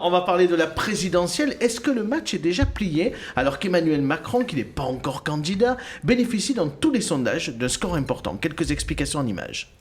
On va parler de la présidentielle. Est-ce que le match est déjà plié alors qu'Emmanuel Macron, qui n'est pas encore candidat, bénéficie dans tous les sondages d'un score important? Quelques explications en images.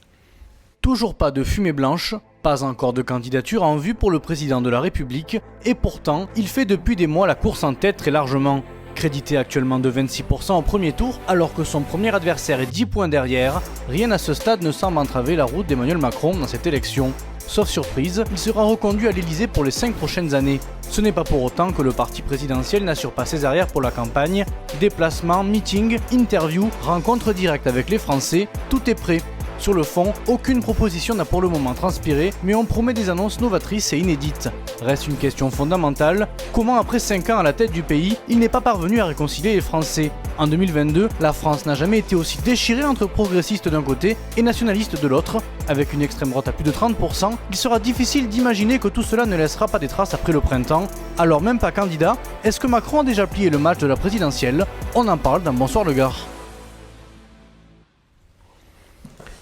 Toujours pas de fumée blanche, pas encore de candidature en vue pour le président de la République, et pourtant, il fait depuis des mois la course en tête très largement. Crédité actuellement de 26% au premier tour, alors que son premier adversaire est 10 points derrière, rien à ce stade ne semble entraver la route d'Emmanuel Macron dans cette élection. Sauf surprise, il sera reconduit à l'Elysée pour les 5 prochaines années. Ce n'est pas pour autant que le parti présidentiel n'assure pas ses arrières pour la campagne. Déplacements, meetings, interviews, rencontres directes avec les Français, tout est prêt. Sur le fond, aucune proposition n'a pour le moment transpiré, mais on promet des annonces novatrices et inédites. Reste une question fondamentale, comment après 5 ans à la tête du pays, il n'est pas parvenu à réconcilier les Français? En 2022, la France n'a jamais été aussi déchirée entre progressistes d'un côté et nationalistes de l'autre. Avec une extrême droite à plus de 30%, il sera difficile d'imaginer que tout cela ne laissera pas des traces après le printemps. Alors même pas candidat, est-ce que Macron a déjà plié le match de la présidentielle? On en parle dans Bonsoir le Gard.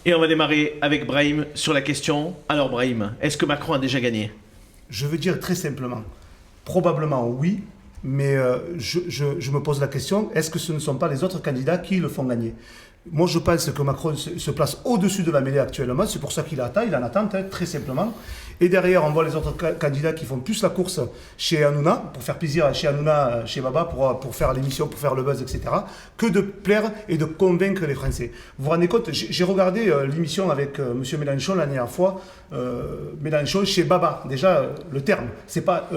Et on va démarrer avec Brahim sur la question. Alors Brahim, est-ce que Macron a déjà gagné? Je veux dire très simplement, probablement oui, mais je me pose la question, est-ce que ce ne sont pas les autres candidats qui le font gagner? Moi, je pense que Macron se place au-dessus de la mêlée actuellement. C'est pour ça qu'il attend. Il en attend, très simplement. Et derrière, on voit les autres candidats qui font plus la course chez Hanouna, pour faire plaisir chez Hanouna, chez Baba, pour faire l'émission, pour faire le buzz, etc., que de plaire et de convaincre les Français. Vous vous rendez compte, j'ai regardé l'émission avec M. Mélenchon la dernière fois. Mélenchon chez Baba. Déjà, le terme, c'est pas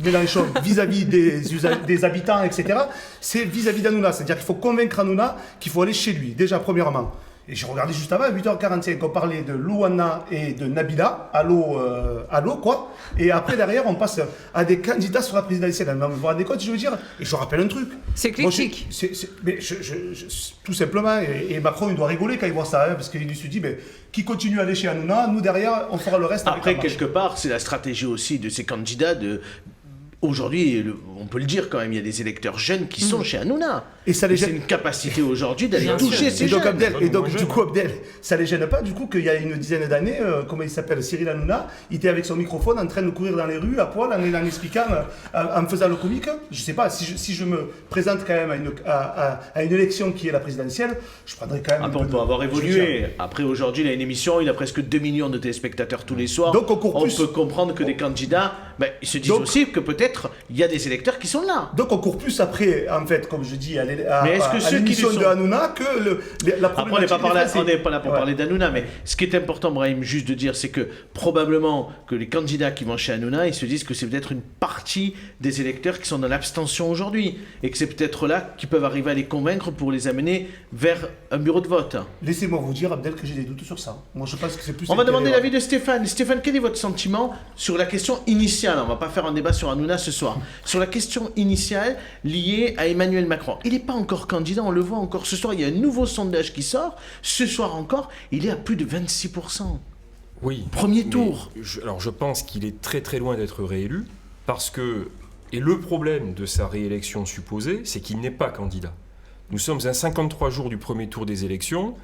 Mélenchon vis-à-vis des habitants, etc. C'est vis-à-vis d'Hanouna. C'est-à-dire qu'il faut convaincre Hanouna qu'il faut aller chez lui. Déjà, premièrement. Et j'ai regardé juste avant, à 8h45, on parlait de Louana et de Nabila. Allô, quoi. Et après, derrière, on passe à des candidats sur la présidentielle. Vous vous rendez compte, je veux dire? Et je rappelle un truc. C'est critique. Mais tout simplement, et Macron, il doit rigoler quand il voit ça, parce qu'il se dit, qui continue à aller chez Hanouna, nous derrière, on fera le reste. Après, quelque part, c'est la stratégie aussi de ces candidats de... Aujourd'hui, on peut le dire quand même, il y a des électeurs jeunes qui sont chez Hanouna. Et ça les gêne. C'est une capacité aujourd'hui d'aller toucher ces jeunes. Et donc, du coup, Abdel, ça les gêne pas, du coup, qu'il y a une dizaine d'années, comment il s'appelle, Cyril Hanouna, il était avec son microphone en train de courir dans les rues à poil, en expliquant, en faisant le comique. Je sais pas, si je me présente quand même à une élection qui est la présidentielle, je prendrais quand même Après, on peut avoir évolué. Après, aujourd'hui, il a une émission, il a presque 2 millions de téléspectateurs tous les soirs. Donc, on peut comprendre que des candidats, ils se disent aussi que peut-être il y a des électeurs qui sont là. Donc on court plus après, en fait, comme je dis, à l'émission de Hanouna que la problématique. Après, on n'est pas là pour parler d'Hanouna, mais ce qui est important, Brahim, juste de dire, c'est que probablement que les candidats qui vont chez Hanouna, ils se disent que c'est peut-être une partie des électeurs qui sont dans l'abstention aujourd'hui, et que c'est peut-être là qu'ils peuvent arriver à les convaincre pour les amener vers un bureau de vote. Laissez-moi vous dire, Abdel, que j'ai des doutes sur ça. Moi, je pense que c'est plus... On va demander l'avis de Stéphane. Stéphane, quel est votre sentiment sur la question initiale? On ne va pas faire un débat sur Hanouna ce soir. Sur la question initiale liée à Emmanuel Macron. Il n'est pas encore candidat, on le voit encore ce soir. Il y a un nouveau sondage qui sort. Ce soir encore, il est à plus de 26%. Oui. Premier tour. Alors je pense qu'il est très très loin d'être réélu parce que... Et le problème de sa réélection supposée, c'est qu'il n'est pas candidat. Nous sommes à 53 jours du premier tour des élections.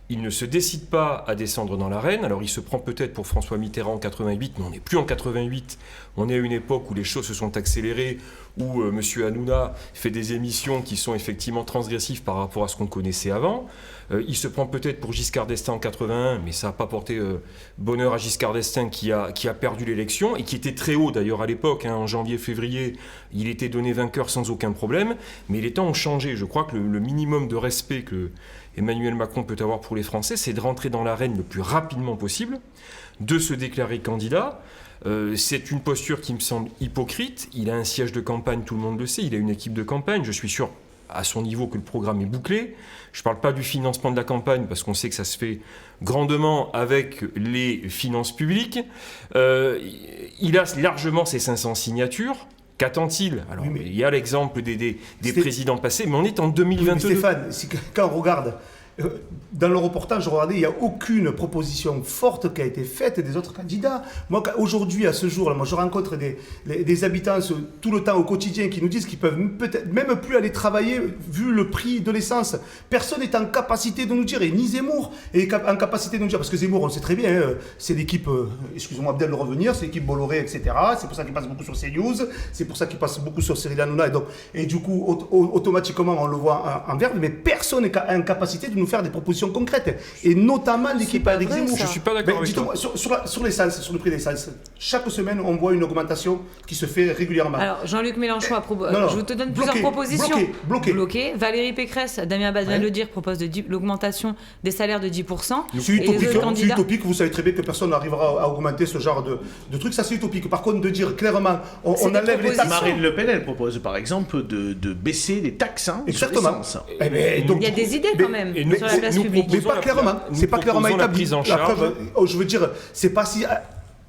Il ne se décide pas à descendre dans l'arène. Alors il se prend peut-être pour François Mitterrand en 88, mais on n'est plus en 88. On est à une époque où les choses se sont accélérées, où M. Hanouna fait des émissions qui sont effectivement transgressives par rapport à ce qu'on connaissait avant. Il se prend peut-être pour Giscard d'Estaing en 81, mais ça n'a pas porté bonheur à Giscard d'Estaing qui a perdu l'élection et qui était très haut d'ailleurs à l'époque, en janvier-février. Il était donné vainqueur sans aucun problème, mais les temps ont changé. Je crois que le minimum de respect que Emmanuel Macron peut avoir pour les Français, c'est de rentrer dans l'arène le plus rapidement possible, de se déclarer candidat. C'est une posture qui me semble hypocrite. Il a un siège de campagne, tout le monde le sait, il a une équipe de campagne. Je suis sûr à son niveau que le programme est bouclé. Je ne parle pas du financement de la campagne parce qu'on sait que ça se fait grandement avec les finances publiques. Il a largement ses 500 signatures. Qu'attend-il? Alors, il y a l'exemple des présidents passés, mais on est en 2022. Oui, Stéphane, quand on regarde dans le reportage, regardez, il n'y a aucune proposition forte qui a été faite des autres candidats. Moi, aujourd'hui, à ce jour, là, moi, je rencontre des habitants tout le temps au quotidien qui nous disent qu'ils peuvent peut-être même plus aller travailler vu le prix de l'essence. Personne n'est en capacité de nous dire, et ni Zemmour est en capacité de nous dire, parce que Zemmour, on le sait très bien, c'est l'équipe, excusez-moi Abdel de revenir, c'est l'équipe Bolloré, etc. C'est pour ça qu'il passe beaucoup sur CNews, c'est pour ça qu'il passe beaucoup sur Cyril Hanouna, et du coup, automatiquement, on le voit en vert, mais personne n'est en capacité de nous faire des propositions concrètes, et notamment l'équipe avec Zemmour. Je ne suis pas d'accord avec toi. Sur l'essence, sur le prix de l'essence, chaque semaine, on voit une augmentation qui se fait régulièrement. Alors, Jean-Luc Mélenchon, je te donne plusieurs propositions. Bloqué. Valérie Pécresse, Damien Abad vient de le dire, propose l'augmentation des salaires de 10%. C'est utopique, vous savez très bien que personne n'arrivera à augmenter ce genre de trucs, ça c'est utopique. Par contre, de dire clairement, on enlève les taxes. Marine Le Pen, elle propose par exemple de baisser les taxes sur l'essence. Il y a des idées quand même sur la place publique. Mais pas clairement, c'est pas clairement établi. La preuve, je veux dire, c'est pas si...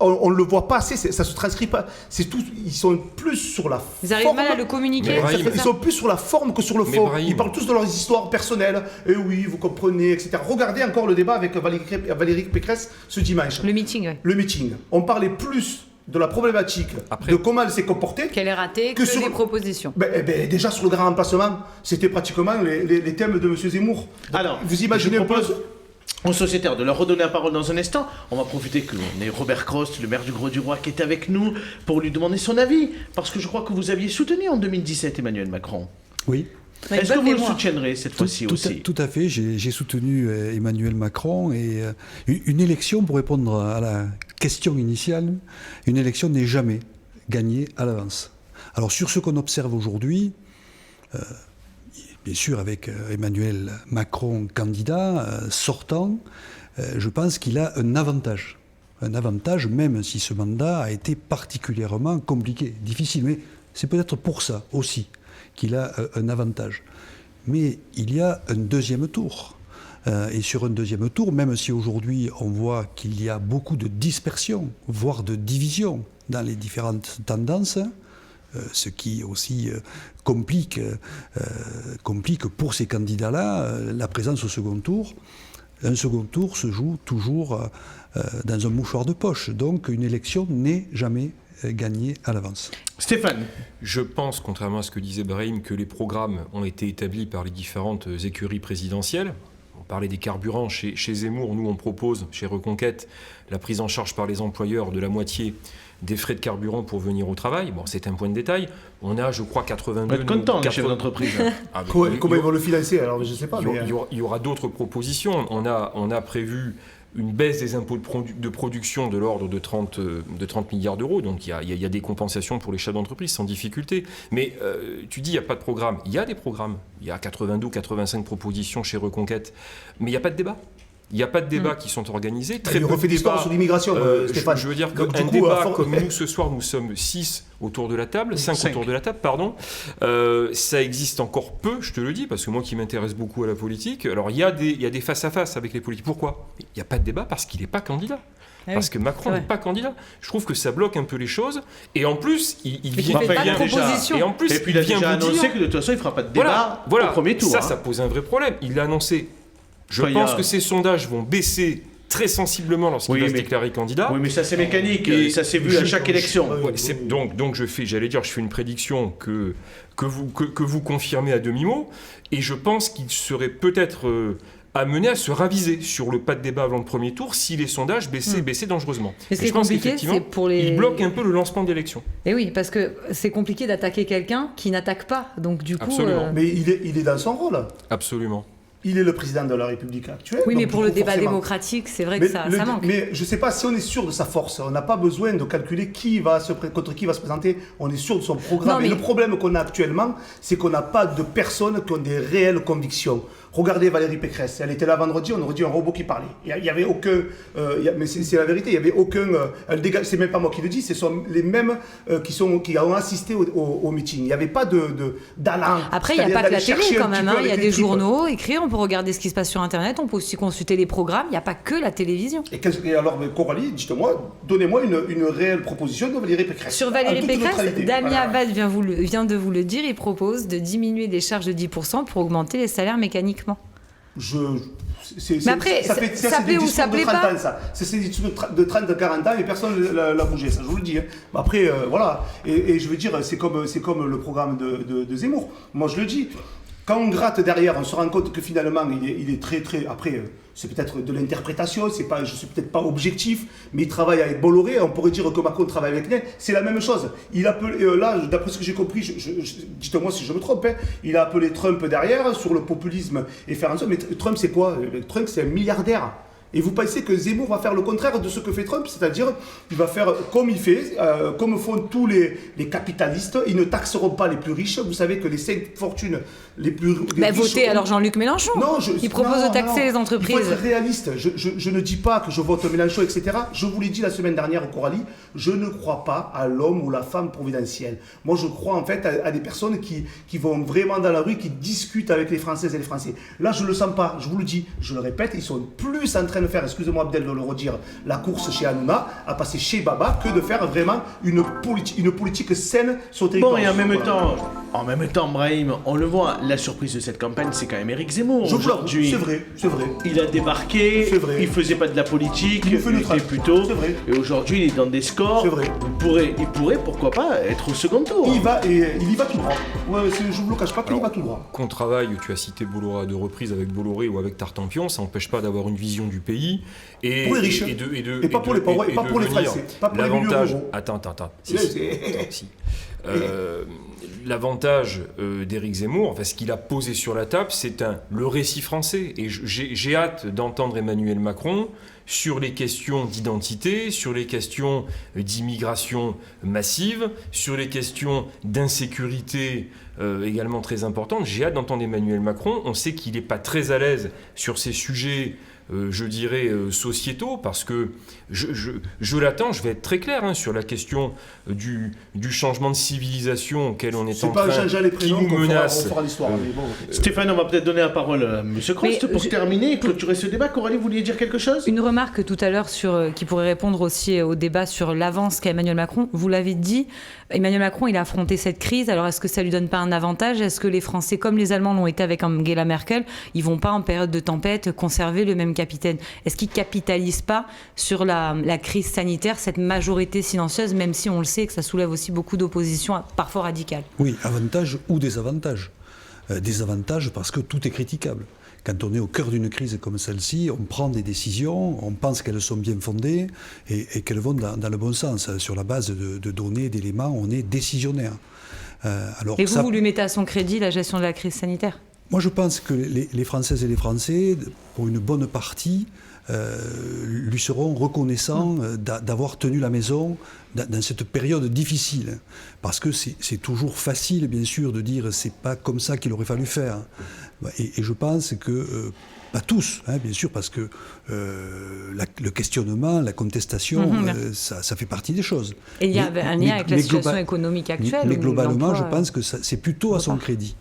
On ne le voit pas assez, ça se transcrit pas. C'est tout, ils sont plus sur la forme. Ils arrivent mal à le communiquer. Ils sont plus sur la forme que sur le fond. Ils parlent tous de leurs histoires personnelles. Et oui, vous comprenez, etc. Regardez encore le débat avec Valérie Pécresse ce dimanche. Le meeting, oui. Le meeting. On parlait plus de la problématique, de comment elle s'est comportée, qu'elle est ratée, que sur des propositions. Déjà sur le grand remplacement, c'était pratiquement les thèmes de M. Zemmour. Donc, alors, vous imaginez un peu... aux sociétaires de leur redonner la parole dans un instant. On va profiter qu'on ait Robert Crost, le maire du Grau-du-Roi, qui est avec nous pour lui demander son avis. Parce que je crois que vous aviez soutenu en 2017 Emmanuel Macron. Oui. Est-ce que vous le soutiendrez cette fois-ci aussi ? Tout à fait. J'ai soutenu Emmanuel Macron. Et une élection, pour répondre à la question initiale, une élection n'est jamais gagnée à l'avance. Alors sur ce qu'on observe aujourd'hui... bien sûr, avec Emmanuel Macron candidat, sortant, je pense qu'il a un avantage. Un avantage, même si ce mandat a été particulièrement compliqué, difficile. Mais c'est peut-être pour ça aussi qu'il a un avantage. Mais il y a un deuxième tour. Et sur un deuxième tour, même si aujourd'hui on voit qu'il y a beaucoup de dispersion, voire de division dans les différentes tendances, ce qui aussi complique pour ces candidats-là la présence au second tour. Un second tour se joue toujours dans un mouchoir de poche. Donc une élection n'est jamais gagnée à l'avance. Stéphane ? Je pense, contrairement à ce que disait Brahim, que les programmes ont été établis par les différentes écuries présidentielles. On parlait des carburants. Chez Zemmour, nous on propose, chez Reconquête, la prise en charge par les employeurs de la moitié des frais de carburant pour venir au travail. Bon, c'est un point de détail. On a, je crois, 82... On va être content, les chefs d'entreprise. Comment ils vont le financer ? Alors, je ne sais pas. Il y aura d'autres propositions. On a prévu une baisse des impôts de production de l'ordre de 30 milliards d'euros. Donc, il y a des compensations pour les chefs d'entreprise sans difficulté. Mais tu dis, il n'y a pas de programme. Il y a des programmes. Il y a 82 ou 85 propositions chez Reconquête. Mais il n'y a pas de débat. Il n'y a pas de débats qui sont organisés. Très peu de débats sur l'immigration, Stéphane. Je veux dire qu'un débat comme nous ce soir, nous sommes 6 autour de la table, 5 autour de la table, pardon. Ça existe encore peu, je te le dis, parce que moi qui m'intéresse beaucoup à la politique, alors il y a des face-à-face avec les politiques. Pourquoi ? Il n'y a pas de débat parce qu'il n'est pas candidat. Parce que Macron n'est pas candidat. Je trouve que ça bloque un peu les choses. Et en plus, il vient bien déjà. Et en plus, et puis il a déjà annoncé que de toute façon, il ne fera pas de débat au premier tour. Ça pose un vrai problème. Il l'a annoncé. Je pense que ces sondages vont baisser très sensiblement lorsqu'il va se déclarer candidat. Oui, mais ça c'est mécanique, et ça s'est vu à chaque élection. Donc je fais une prédiction que vous confirmez à demi-mot, et je pense qu'il serait peut-être amené à se raviser sur le pas de débat avant le premier tour si les sondages baissaient dangereusement. Mais ce qui est compliqué, c'est pour les... Il bloque un peu le lancement d'élections. Et oui, parce que c'est compliqué d'attaquer quelqu'un qui n'attaque pas. Donc du coup... Absolument. Mais il est dans son rôle. Absolument. Il est le président de la République actuelle. Oui, mais pour le débat démocratique, c'est vrai que ça manque. Mais je ne sais pas si on est sûr de sa force. On n'a pas besoin de calculer contre qui va se présenter. On est sûr de son programme. Mais le problème qu'on a actuellement, c'est qu'on n'a pas de personnes qui ont des réelles convictions. Regardez Valérie Pécresse. Elle était là vendredi, on aurait dit un robot qui parlait. Il n'y avait aucun... mais c'est la vérité, il n'y avait aucun... c'est même pas moi qui le dis, ce sont les mêmes qui ont assisté au meeting. Il n'y avait pas d'allant. Après, il n'y a pas que la télé quand même. Il y a des journaux écrits, on peut regarder ce qui se passe sur Internet, on peut aussi consulter les programmes. Il n'y a pas que la télévision. Et alors, Coralie, dites-moi, donnez-moi une réelle proposition de Valérie Pécresse. Sur Valérie Pécresse, Damien Abad vient de vous le dire, il propose de diminuer des charges de 10% pour augmenter les salaires mécaniquement. Mais après, ça plaît ou ça plaît pas. C'est des discours de 30-40 ans et personne ne l'a bougé, ça je vous le dis. Hein. Après, voilà. Et je veux dire, c'est comme le programme de Zemmour. Moi je le dis. Quand on gratte derrière, on se rend compte que finalement, il est très, très... Après, c'est peut-être de l'interprétation, je ne suis peut-être pas objectif, mais il travaille avec Bolloré, on pourrait dire que Macron travaille avec Ney, c'est la même chose. Il appelle, là, d'après ce que j'ai compris, dites-moi si je me trompe, hein, il a appelé Trump derrière sur le populisme et faire en sorte... Mais Trump, c'est quoi? Trump, c'est un milliardaire. Et vous pensez que Zemmour va faire le contraire de ce que fait Trump, c'est-à-dire il va faire comme il fait, comme font tous les capitalistes, ils ne taxeront pas les plus riches. Vous savez que les 5 fortunes les plus riches... Votez alors Jean-Luc Mélenchon. Il propose de taxer les entreprises. Il faut être réaliste. Je ne dis pas que je vote Mélenchon, etc. Je vous l'ai dit la semaine dernière au Coralie, je ne crois pas à l'homme ou la femme providentielle. Moi, je crois en fait à des personnes qui vont vraiment dans la rue, qui discutent avec les Françaises et les Français. Là, je ne le sens pas. Je vous le dis, je le répète, ils sont plus en train de faire, excusez-moi Abdel de le redire, la course chez Hanouna, à passer chez Baba, que de faire vraiment une politique saine sur le territoire. Bon, et en même temps, Brahim, on le voit, la surprise de cette campagne, c'est quand même Éric Zemmour. Aujourd'hui, c'est vrai. Il a débarqué, il faisait pas de la politique, il était plutôt. Et aujourd'hui, il est dans des scores. C'est vrai. Il pourrait, pourquoi pas, être au second tour. Il y va tout droit. Ouais, je ne vous le cache pas qu'il y va tout droit. Qu'on travaille, tu as cité Bolloré à 2 reprises avec Bolloré ou avec Tartampion, ça n'empêche pas d'avoir une vision du pays. Et pour les riches. Et pas pour les pauvres, et pas pour les Français. Pas pour les milieux ruraux. Attends. L'avantage d'Éric Zemmour, enfin, ce qu'il a posé sur la table, c'est le récit français. Et j'ai hâte d'entendre Emmanuel Macron sur les questions d'identité, sur les questions d'immigration massive, sur les questions d'insécurité également très importantes. J'ai hâte d'entendre Emmanuel Macron. On sait qu'il n'est pas très à l'aise sur ces sujets je dirais, sociétaux, parce que je l'attends, je vais être très clair sur la question du changement de civilisation auquel on est en train, qui nous menace. Stéphane, on va peut-être donner la parole à M. Crost pour terminer et clôturer ce débat. Coralie, vous vouliez dire quelque chose? Une remarque tout à l'heure qui pourrait répondre aussi au débat sur l'avance qu'a Emmanuel Macron. Vous l'avez dit, Emmanuel Macron, il a affronté cette crise. Alors, est-ce que ça lui donne pas un avantage? Est-ce que les Français, comme les Allemands l'ont été avec Angela Merkel, ils vont pas, en période de tempête, conserver le même capitaine? Est-ce qu'ils capitalisent pas sur la crise sanitaire, cette majorité silencieuse, même si on le sait que ça soulève aussi beaucoup d'opposition, parfois radicale? Oui, avantages ou désavantages. Désavantages parce que tout est critiquable. Quand on est au cœur d'une crise comme celle-ci, on prend des décisions, on pense qu'elles sont bien fondées et qu'elles vont dans le bon sens. Sur la base de données, d'éléments, on est décisionnaire. Et vous lui mettez à son crédit la gestion de la crise sanitaire? Moi, je pense que les Françaises et les Français, pour une bonne partie, lui seront reconnaissants d'avoir tenu la maison dans cette période difficile. Parce que c'est toujours facile, bien sûr, de dire c'est pas comme ça qu'il aurait fallu faire. Et je pense que, pas tous, bien sûr, parce que le questionnement, la contestation, ça fait partie des choses. Et il y a un lien avec la situation économique actuelle. Mais globalement, je pense que c'est plutôt à son crédit.